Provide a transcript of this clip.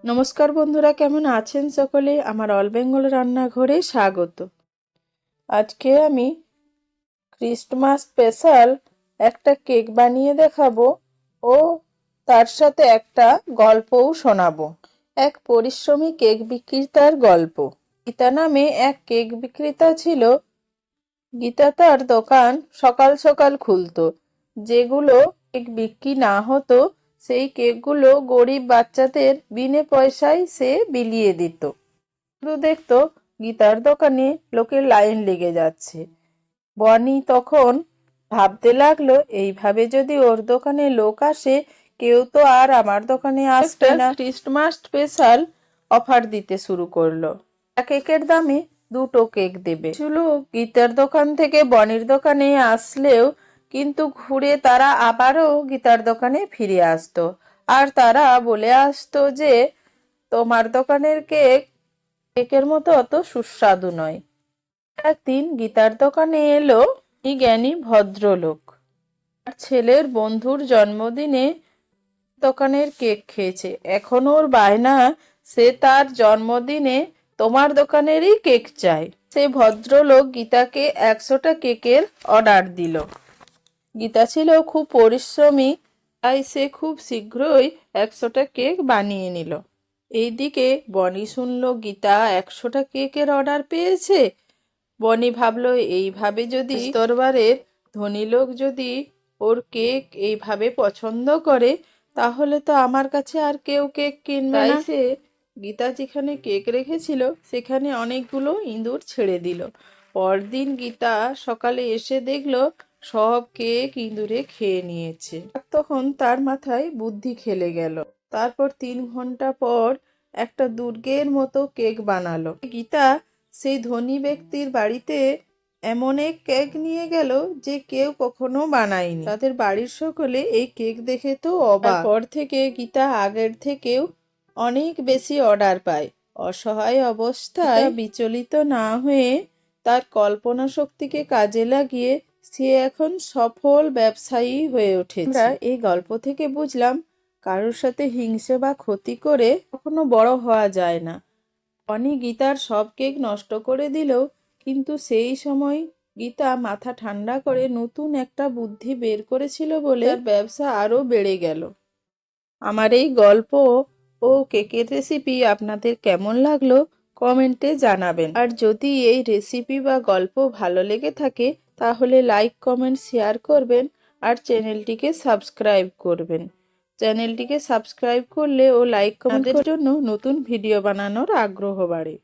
নমস্কার বন্ধুরা, কেমন আছেন সকলে? আমার অল বেঙ্গল রান্নাঘরে স্বাগত। আজকে আমি ক্রিসমাস স্পেশাল একটা কেক বানিয়ে দেখাবো ও তার সাথে একটা গল্পও শোনাবো। এক পরিশ্রমী কেক বিক্রেতার গল্প। গীতা নামে এক কেক বিক্রেতা ছিল। গীতা তার দোকান সকাল সকাল খুলতো। যেগুলো কেক বিক্রি না হতো সেই কেকগুলো গরিব বাচ্চাদের বিনে পয়সায় সে বিলিয়ে দিত। শুধু দেখতো গীতার দোকানে লোকের লাইন লেগে যাচ্ছে। বনি তখন ভাবতে লাগলো, এইভাবে যদি ওর দোকানে লোক আসে, কেউ তো আর আমার দোকানে আসবে না। ক্রিসমাস স্পেশাল অফার দিতে শুরু করলো। এক কেকের দামে দুটো কেক দেবে। শুধু গীতার দোকান থেকে বনির দোকানে আসলেও কিন্তু ঘুরে তারা আবারও গীতার দোকানে ফিরে আসতো। আর তারা বলে আসতো যে তোমার দোকানের কেকের মতো অত সুস্বাদু নয়। একদিন গীতার দোকানে এলো জ্ঞানী ভদ্রলোক। তার ছেলের বন্ধুর জন্মদিনে দোকানের কেক খেয়েছে। এখন ওর বায়না সে তার জন্মদিনে তোমার দোকানেরই কেক চায়। সে ভদ্রলোক গীতাকে 100টা কেকের অর্ডার দিল। গীতা ছিল খুব পরিশ্রমী, তাই সে খুব শীঘ্রই 100টা কেক বানিয়ে নিল। এইদিকে বনি শুনল গীতা 100টা কেকের অর্ডার পেয়েছে। বনি ভাবলো, এইভাবে যদি দরবারের ধনী লোক যদি ওর কেক এইভাবে পছন্দ করে, তাহলে তো আমার কাছে আর কেউ কেক কিনবে না। সে গীতা যেখানে কেক রেখেছিল সেখানে অনেকগুলো ইঁদুর ছেড়ে দিল। পরদিন গীতা সকালে এসে দেখলো সব কেক ইঁদুরে খেয়ে নিয়েছে। তখন তার মাথায় বুদ্ধি খেলে গেল। তারপর 3 ঘন্টা পর একটা দুর্গের মতো কেক বানালো। গীতা সেই ধনী ব্যক্তির বাড়িতে এমন এক কেক নিয়ে গেল যে কেউ কখনো বানায়নি। তাদের বাড়ির সকলে এই কেক দেখে তো অবাক। তারপর থেকে গীতা আগের থেকেও অনেক বেশি অর্ডার পায়। অসহায় অবস্থায় বিচলিত না হয়ে তার কল্পনা শক্তিকে কাজে লাগিয়ে সে এখন সফল ব্যবসায়ী হয়ে উঠেছে। আমরা এই গল্প থেকে বুঝলাম, কারোর সাথে হিংসে বা ক্ষতি করে কখনো বড় হওয়া যায় না। বনি গীতার সব কেক নষ্ট করে দিলেও কিন্তু সেই সময় গীতা মাথা ঠান্ডা করে নতুন একটা বুদ্ধি বের করেছিল বলে তার ব্যবসা আরো বেড়ে গেল। আমার এই গল্প ও কেকের রেসিপি আপনাদের কেমন লাগলো কমেন্টে জানাবেন। আর যদি এই রেসিপি বা গল্প ভালো লেগে থাকে তাহলে লাইক, কমেন্ট, শেয়ার করবেন আর চ্যানেলটিকে সাবস্ক্রাইব করবেন। চ্যানেলটিকে সাবস্ক্রাইব করলে ও লাইক কমেন্টের জন্য নতুন ভিডিও বানানোর আগ্রহ বাড়ে।